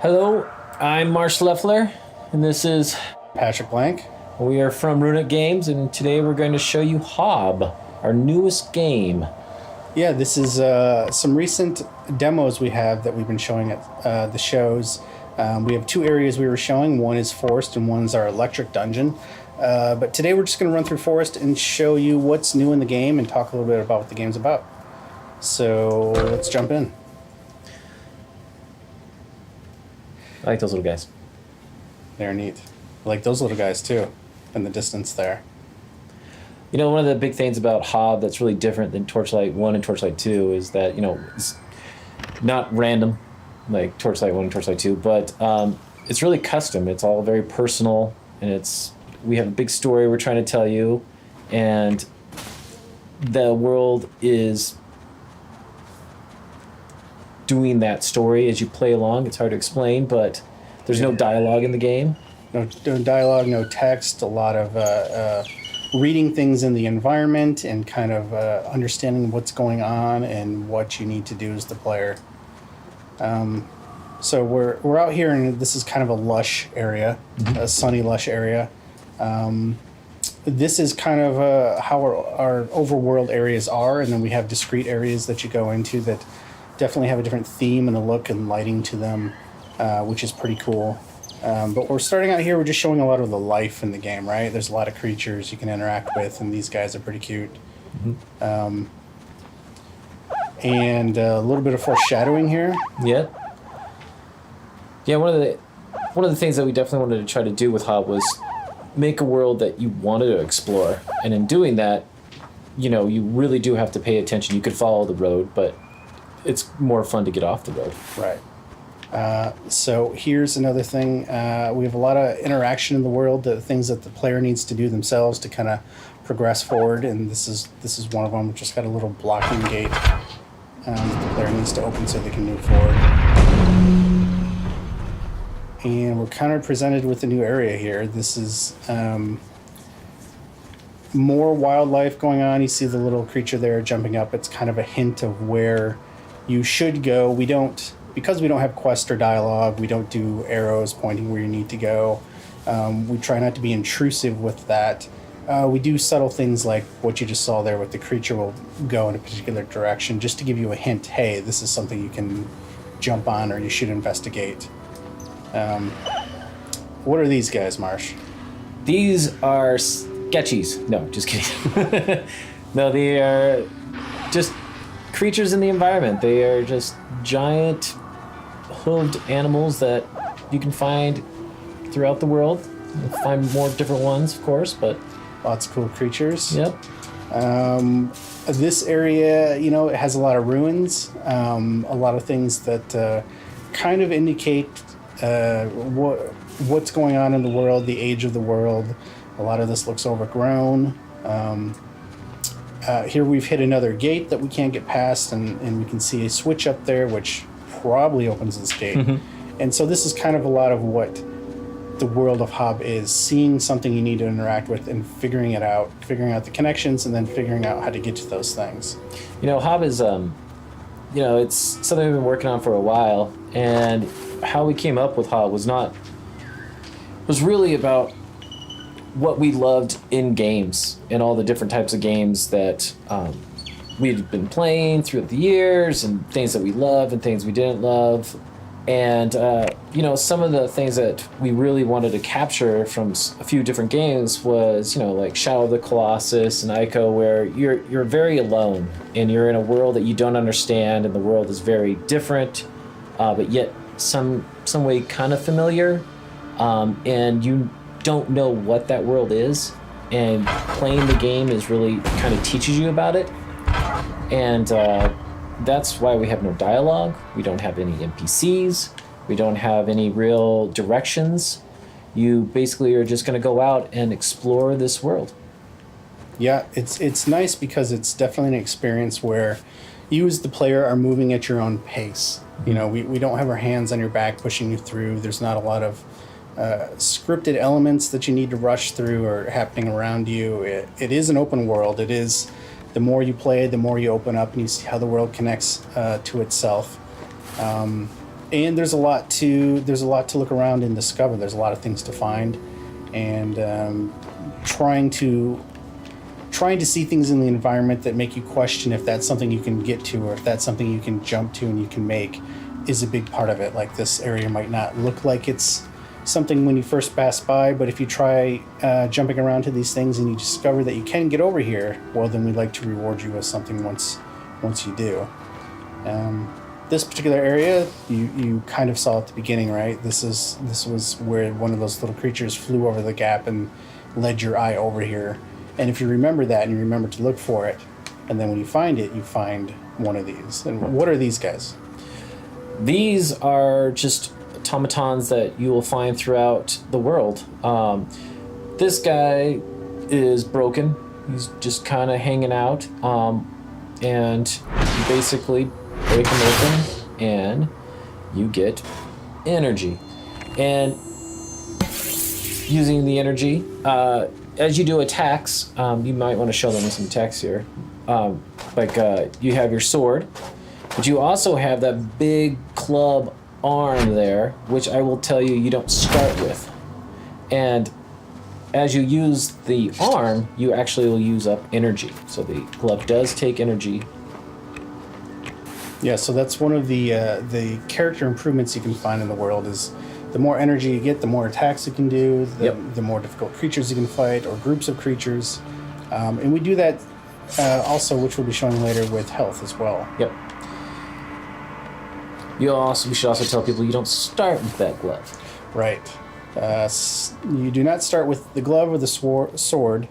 Hello, I'm Marsh Leffler, and this is Patrick Blank. we are from Runic Games, and today we're going to show you Hob, our newest game. Yeah, this is some recent demos we have that we've been showing at the shows. We have two areas we were showing. One is Forest and one's our Electric Dungeon. But today we're just going to run through Forest and show you what's new in the game and talk a little bit about what the game's about. So let's jump in. I like those little guys. They're neat. I like those little guys too, in the distance there. You know, one of the big things about Hob that's really different than Torchlight 1 and Torchlight 2 is that, you know, it's not random like Torchlight 1 and Torchlight 2, but it's really custom. It's all very personal, and we have a big story we're trying to tell you, and the world is doing that story as you play along. It's hard to explain, but there's no dialogue in the game. No dialogue, no text, a lot of reading things in the environment and kind of understanding what's going on and what you need to do as the player. So we're out here, and this is kind of a lush area, a sunny, lush area. This is kind of how our overworld areas are, and then we have discrete areas that you go into that definitely have a different theme and a look and lighting to them, which is pretty cool. But we're starting out here, we're just showing a lot of the life in the game, right? There's a lot of creatures you can interact with, and these guys are pretty cute. And a little bit of foreshadowing here. Yeah. Yeah, one of the things that we definitely wanted to try to do with Hob was make a world that you wanted to explore. And in doing that, you know, you really do have to pay attention. You could follow the road, but it's more fun to get off the road. Right. So here's another thing. We have a lot of interaction in the world, the things that the player needs to do themselves to kind of progress forward, and this is one of them. We've just got a little blocking gate that the player needs to open so they can move forward. And we're kind of presented with a new area here. This is more wildlife going on. You see the little creature there jumping up. It's kind of a hint of where you should go. Because we don't have quest or dialogue, we don't do arrows pointing where you need to go. We try not to be intrusive with that. We do subtle things like what you just saw there with the creature will go in a particular direction just to give you a hint, hey, this is something you can jump on or you should investigate. What are these guys, Marsh? These are sketchies. No, just kidding. No, they are just creatures in the environment. They are just giant hooved animals that you can find throughout the world. You'll find more different ones, of course, but Lots of cool creatures. yep. This area, you know, it has a lot of ruins, a lot of things that kind of indicate what's going on in the world, the age of the world. A lot of this looks overgrown. Here we've hit another gate that we can't get past, and we can see a switch up there, which probably opens this gate. And so this is kind of a lot of what the world of Hob is, seeing something you need to interact with and figuring it out, figuring out the connections, and then figuring out how to get to those things. You know, Hob is, you know, it's something we've been working on for a while, and how we came up with Hob was really about what we loved in games and all the different types of games that we'd been playing throughout the years, and things that we loved and things we didn't love. And, you know, some of the things that we really wanted to capture from a few different games was, you know, like Shadow of the Colossus and Ico, where you're very alone and you're in a world that you don't understand, and the world is very different, but yet some way kind of familiar, and you don't know what that world is, and playing the game is really kind of teaches you about it. And that's why we have no dialogue. We don't have any NPCs. We don't have any real directions. You basically are just going to go out and explore this world. Yeah, it's nice because it's definitely an experience where you as the player are moving at your own pace. You know, we don't have our hands on your back pushing you through. There's not a lot of scripted elements that you need to rush through or happening around you. It is an open world. It is, the more you play, the more you open up and you see how the world connects to itself. And there's a lot to look around and discover. There's a lot of things to find, and trying to see things in the environment that make you question if that's something you can get to or if that's something you can jump to and you can make is a big part of it. Like, this area might not look like it's something when you first pass by, but if you try jumping around to these things and you discover that you can get over here, well, then we'd like to reward you with something once you do. This particular area, you kind of saw at the beginning, right? This was where one of those little creatures flew over the gap and led your eye over here. And if you remember that and you remember to look for it, and then when you find it, you find one of these. And what are these guys? These are just automatons that you will find throughout the world. This guy is broken. He's just kind of hanging out. And you basically break him open and you get energy. And using the energy, as you do attacks, you might want to show them some attacks here. You have your sword, but you also have that big club arm there, which I will tell you don't start with. And as you use the arm, you actually will use up energy. So the glove does take energy. Yeah, so that's one of the character improvements you can find in the world is the more energy you get, the more attacks you can do, the more difficult creatures you can fight or groups of creatures. And we do that also, which we'll be showing later, with health as well. Yep. We should also tell people you don't start with that glove. Right. You do not start with the glove or the sword.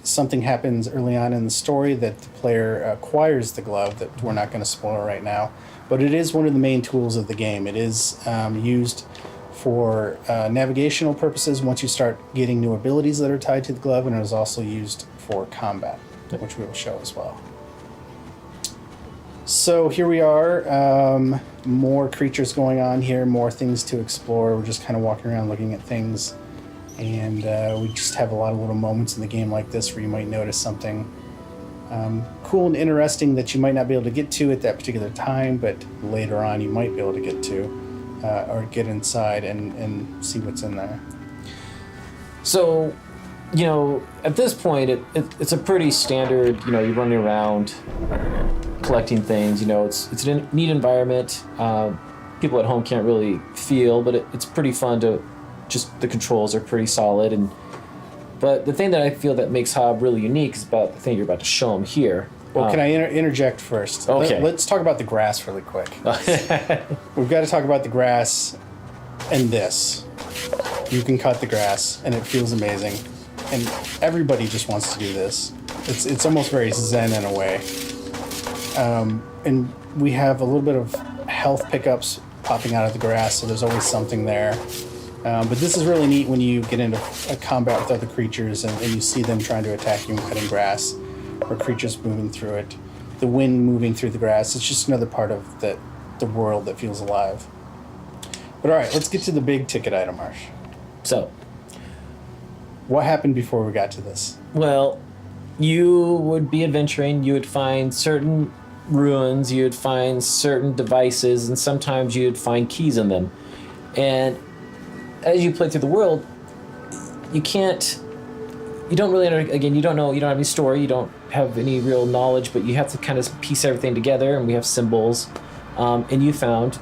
Something happens early on in the story that the player acquires the glove that we're not going to spoil right now. But it is one of the main tools of the game. It is used for navigational purposes once you start getting new abilities that are tied to the glove, and it is also used for combat, which we will show as well. So here we are, more creatures going on here, more things to explore. We're just kind of walking around looking at things, and we just have a lot of little moments in the game like this where you might notice something cool and interesting that you might not be able to get to at that particular time, but later on you might be able to get to, or get inside and see what's in there. So, at this point, it's a pretty standard, you're running around collecting things. It's a neat environment. People at home can't really feel, but it's pretty fun to just, the controls are pretty solid. But the thing that I feel that makes Hob really unique is about the thing you're about to show them here. Well, can I interject first? Okay. Let's talk about the grass really quick. We've got to talk about the grass and this. You can cut the grass, and it feels amazing. And everybody just wants to do this. It's almost very zen in a way. And we have a little bit of health pickups popping out of the grass, so there's always something there. But this is really neat when you get into a combat with other creatures and you see them trying to attack you and cutting grass, or creatures moving through it, the wind moving through the grass. It's just another part of the world that feels alive. But all right, let's get to the big ticket item, Marsh. So, what happened before we got to this? Well, you would be adventuring, you would find certain ruins, you would find certain devices, and sometimes you would find keys in them. And as you play through the world, you don't really, again, you don't have any story, you don't have any real knowledge, but you have to kind of piece everything together, and we have symbols. And you found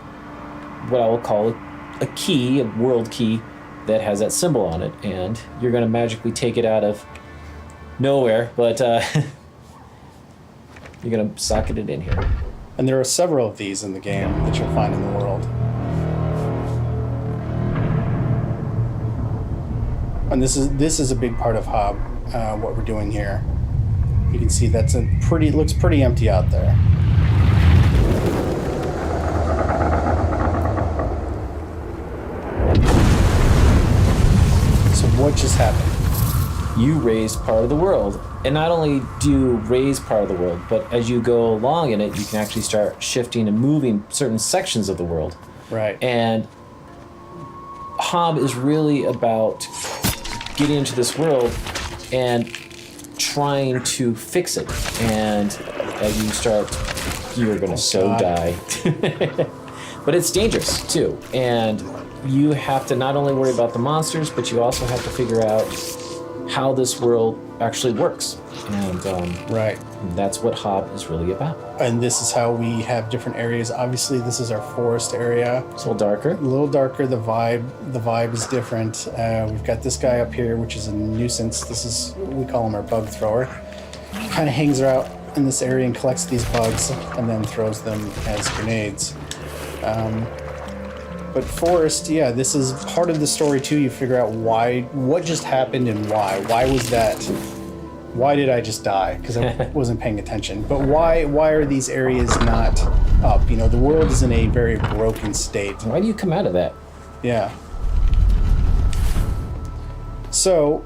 what I will call a key, a world key, that has that symbol on it, and you're going to magically take it out of nowhere, but you're going to socket it in here. And there are several of these in the game that you'll find in the world. And this is a big part of Hob, what we're doing here. You can see that's looks pretty empty out there. So what just happened? You raised part of the world. And not only do you raise part of the world, but as you go along in it, you can actually start shifting and moving certain sections of the world. Right. And Hob is really about getting into this world and trying to fix it. And as you start, you're going to die. But it's dangerous too, and you have to not only worry about the monsters, but you also have to figure out how this world actually works. And Right. that's what Hob is really about. And this is how we have different areas. Obviously, this is our forest area. It's a little darker. A little darker. The vibe is different. We've got this guy up here, which is a nuisance. This is, we call him our bug thrower. He kind of hangs out in this area and collects these bugs and then throws them as grenades. But forest, yeah, this is part of the story too. You figure out what just happened and why. Why was that? Why did I just die? Because I wasn't paying attention. But why are these areas not up? You know, the world is in a very broken state. Why do you come out of that? Yeah. So,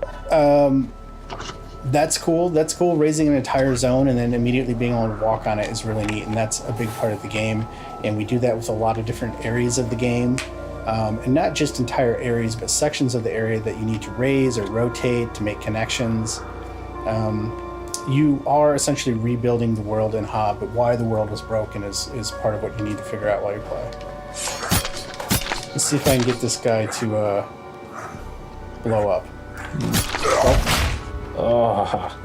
that's cool. That's cool. Raising an entire zone and then immediately being able to walk on it is really neat. And that's a big part of the game. And we do that with a lot of different areas of the game. And not just entire areas, but sections of the area that you need to raise or rotate to make connections. You are essentially rebuilding the world in Hob, but why the world was broken is part of what you need to figure out while you play. Let's see if I can get this guy to blow up. Oh.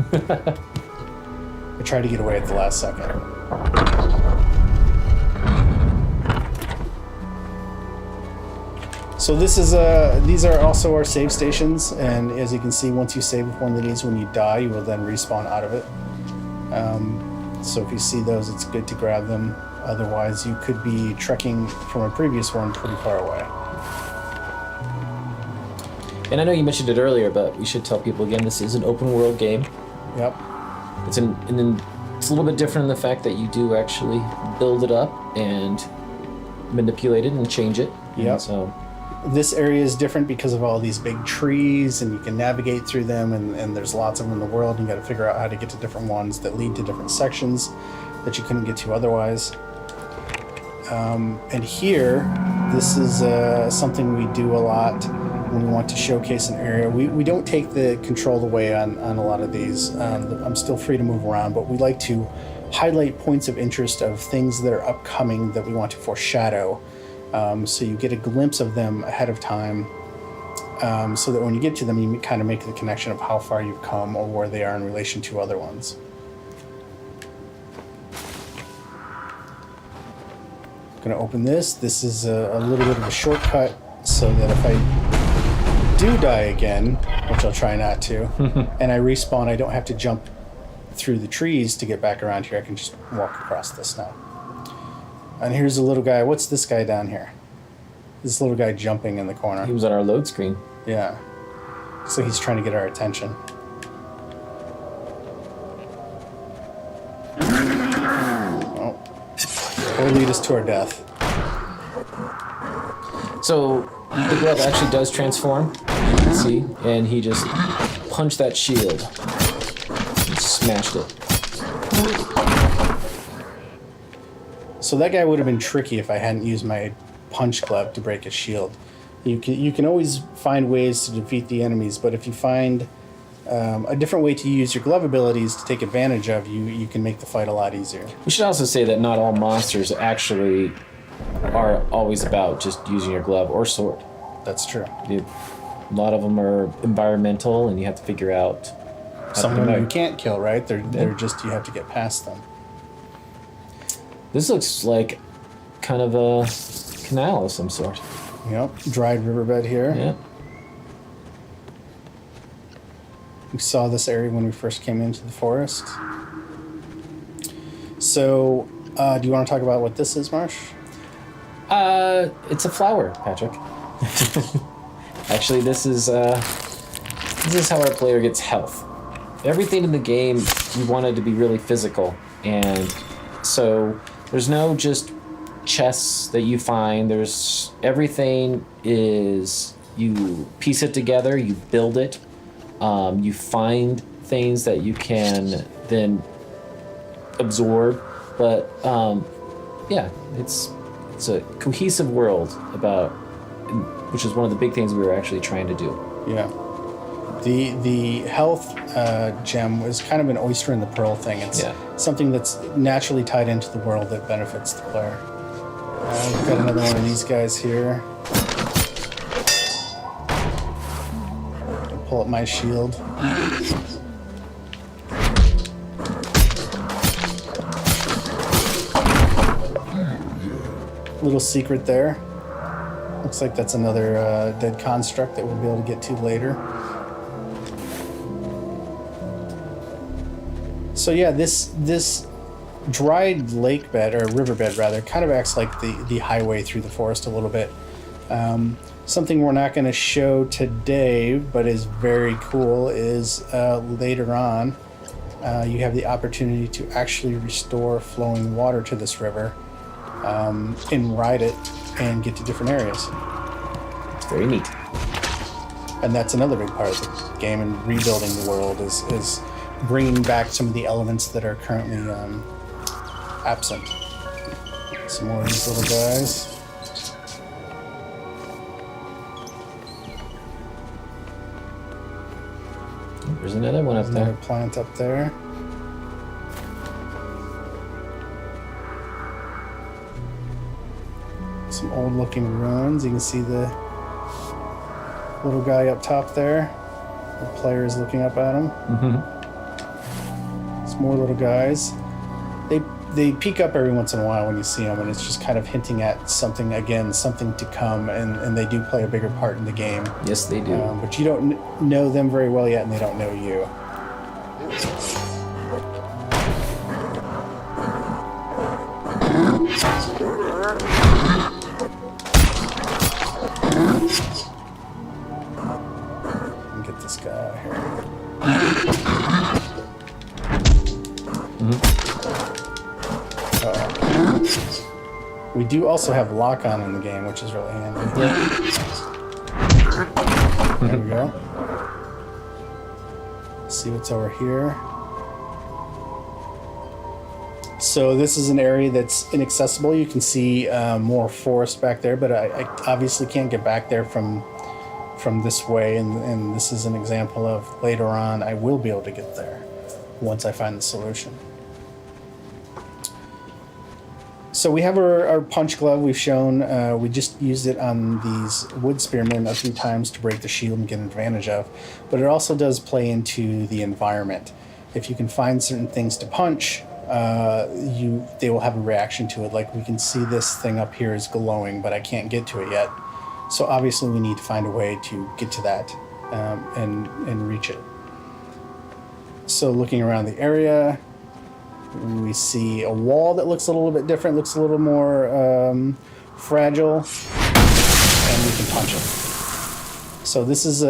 I tried to get away at the last second. So this is these are also our save stations, and as you can see, once you save with one of these, when you die, you will then respawn out of it. So if you see those, it's good to grab them. Otherwise, you could be trekking from a previous one pretty far away. And I know you mentioned it earlier, but we should tell people again, this is an open world game. Yep. It's a little bit different in the fact that you do actually build it up and manipulate it and change it. Yep. So this area is different because of all these big trees, and you can navigate through them, and there's lots of them in the world, and you got to figure out how to get to different ones that lead to different sections that you couldn't get to otherwise. And here, this is something we do a lot when we want to showcase an area. We don't take the control away on a lot of these. I'm still free to move around, but we like to highlight points of interest of things that are upcoming that we want to foreshadow. So you get a glimpse of them ahead of time, so that when you get to them, you kind of make the connection of how far you've come or where they are in relation to other ones. I'm going to open this. This is a little bit of a shortcut so that if I do die again, which I'll try not to, and I respawn, I don't have to jump through the trees to get back around here. I can just walk across this now. And here's a little guy. What's this guy down here? This little guy jumping in the corner. he was on our load screen. Yeah. So he's trying to get our attention. Oh. Or lead us to our death. So the glove actually does transform, you can see, and he just punched that shield and smashed it. So that guy would have been tricky if I hadn't used my punch glove to break his shield. You can always find ways to defeat the enemies, but if you find a different way to use your glove abilities to take advantage of, you can make the fight a lot easier. We should also say that not all monsters actually are always about just using your glove or sword. That's true. A lot of them are environmental, and you have to figure out Some of them you can't kill, right? They're just, you have to get past them. This looks like kind of a canal of some sort. Yep, dried riverbed here. Yeah. We saw this area when we first came into the forest. So, do you want to talk about what this is, Marsh? It's a flower, Patrick. Actually, this is how our player gets health. Everything in the game, we wanted to be really physical, and so there's no just chests that you find. There's everything is you piece it together, you build it, you find things that you can then absorb. But yeah, it's a cohesive world about, which is one of the big things we were actually trying to do. Yeah. The health gem is kind of an oyster in the pearl thing. It's something that's naturally tied into the world that benefits the player. We've got another one of these guys here. I'll pull up my shield. Little secret there. Looks like that's another dead construct that we'll be able to get to later. So yeah, this dried lake bed, or riverbed rather, kind of acts like the highway through the forest a little bit. Something we're not going to show today, but is very cool, is later on, you have the opportunity to actually restore flowing water to this river and ride it and get to different areas. It's very neat. And that's another big part of the game, and rebuilding the world is bringing back some of the elements that are currently absent. Some more of these little guys. There's another one up There's there. another plant up there. Some old looking ruins. You can see the little guy up top there. The player is looking up at him. Some more little guys. They peek up every once in a while when you see them, and it's just kind of hinting at something, again, something to come, and they do play a bigger part in the game. Yes, they do. But you don't know them very well yet, and they don't know you. Let me get this guy out here. We do also have lock-on in the game, which is really handy. There we go. See what's over here. So this is an area that's inaccessible. You can see more forest back there, but I obviously can't get back there from this way, and this is an example of later on I will be able to get there once I find the solution. So we have our punch glove we've shown. We just used it on these wood spearmen a few times to break the shield and get an advantage of. But it also does play into the environment. If you can find certain things to punch, they will have a reaction to it. Like we can see this thing up here is glowing, but I can't get to it yet. So obviously we need to find a way to get to that and reach it. So looking around the area, we see a wall that looks a little bit different, looks a little more fragile, and we can punch it. So this is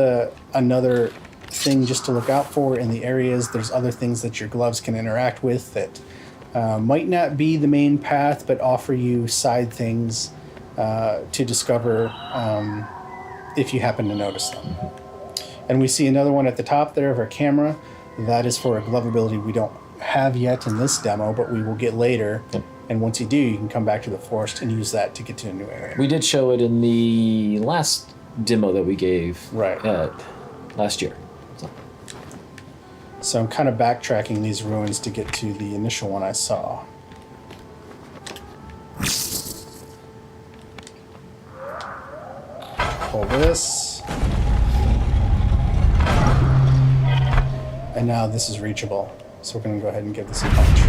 another thing just to look out for in the areas. There's other things that your gloves can interact with that might not be the main path, but offer you side things to discover if you happen to notice them. And we see another one at the top there of our camera. That is for a glove ability we don't have yet in this demo, but we will get later. Yep. And once you do, you can come back to the forest and use that to get to a new area. We did show it in the last demo that we gave Right. last year. So I'm kind of backtracking these ruins to get to the initial one I saw. Pull this. And now this is reachable. So we're going to go ahead and give this a punch.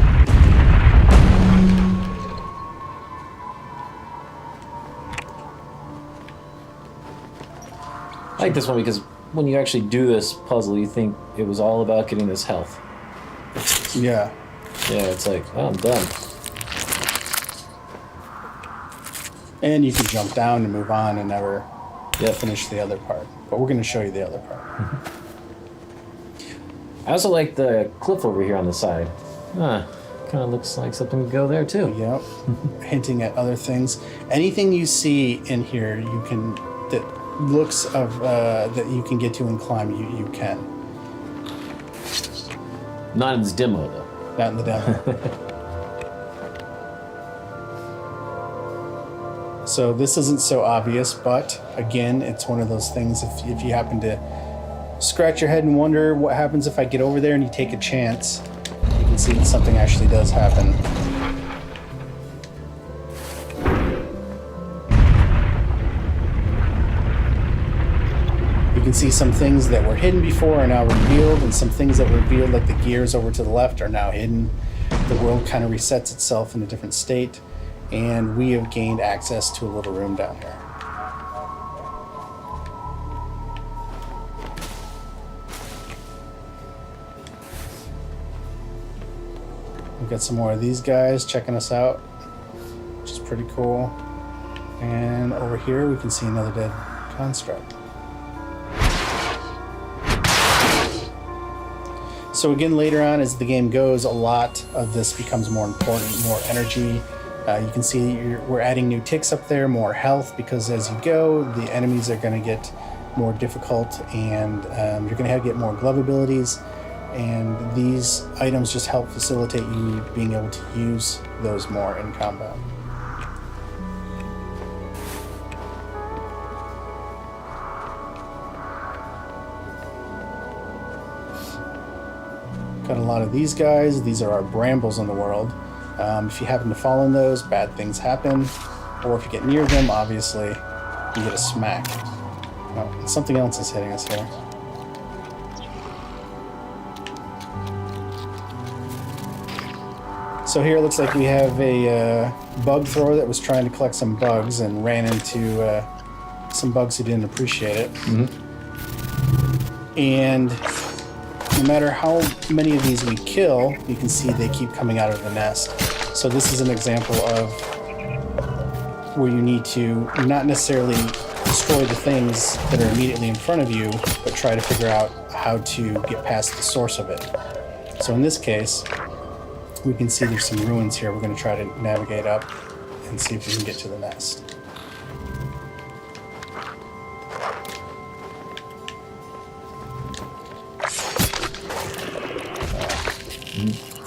I like this one because when you actually do this puzzle, you think it was all about getting this health. Yeah. Yeah, it's like, oh, I'm done. And you can jump down and move on and never Yep. finish the other part. But we're going to show you the other part. I also like the cliff over here on the side. Kind of looks like something to go there too. Yep. Hinting at other things. Anything you see in here, you can that looks of that you can get to and climb. You can. Not in this demo though. Not in the demo. So this isn't so obvious, but again, it's one of those things. If you happen to scratch your head and wonder what happens if I get over there and you take a chance, you can see that something actually does happen. You can see some things that were hidden before are now revealed, and some things that were revealed, like the gears over to the left, are now hidden. The world kind of resets itself in a different state, and we have gained access to a little room down here. We've got some more of these guys checking us out, which is pretty cool. And over here we can see another dead construct. So again, later on as the game goes, a lot of this becomes more important, more energy. You can see we're adding new ticks up there, more health, because as you go, the enemies are going to get more difficult, and you're going to get more glove abilities. And these items just help facilitate you being able to use those more in combat. Got a lot of these guys. These are our brambles in the world. If you happen to fall in those, bad things happen. Or if you get near them, obviously, you get a smack. Oh, something else is hitting us here. So here it looks like we have a bug thrower that was trying to collect some bugs and ran into some bugs who didn't appreciate it. Mm-hmm. And no matter how many of these we kill, you can see they keep coming out of the nest. So this is an example of where you need to not necessarily destroy the things that are immediately in front of you, but try to figure out how to get past the source of it. So in this case, we can see there's some ruins here. We're going to try to navigate up and see if we can get to the nest.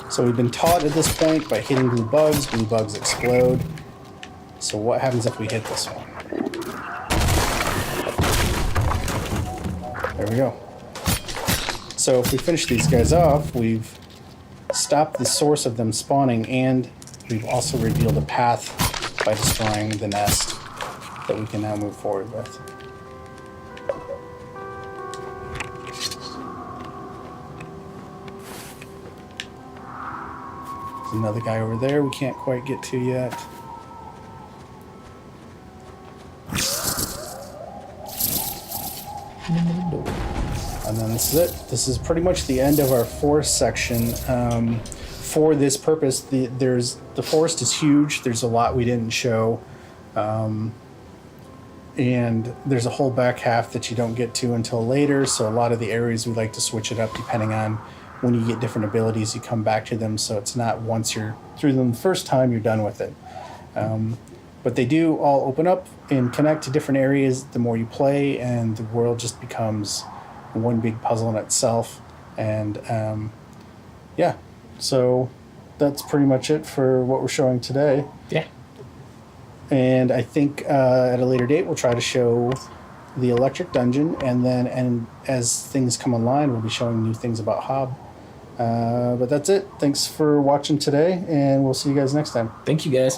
So we've been taught at this point by hitting blue bugs explode. So what happens if we hit this one? There we go. So if we finish these guys off, we've stopped the source of them spawning, and we've also revealed a path by destroying the nest that we can now move forward with. There's another guy over there we can't quite get to yet. And then this is it. This is pretty much the end of our forest section. For this purpose, the forest is huge. There's a lot we didn't show. And there's a whole back half that you don't get to until later. So a lot of the areas we like to switch it up depending on when you get different abilities, you come back to them. So it's not once you're through them the first time, you're done with it. But they do all open up and connect to different areas the more you play, and the world just becomes one big puzzle in itself. And yeah, so that's pretty much it for what we're showing today. Yeah. And I think at a later date we'll try to show the electric dungeon, and as things come online, we'll be showing new things about Hob. But that's it. Thanks for watching today, and we'll see you guys next time. Thank you, guys.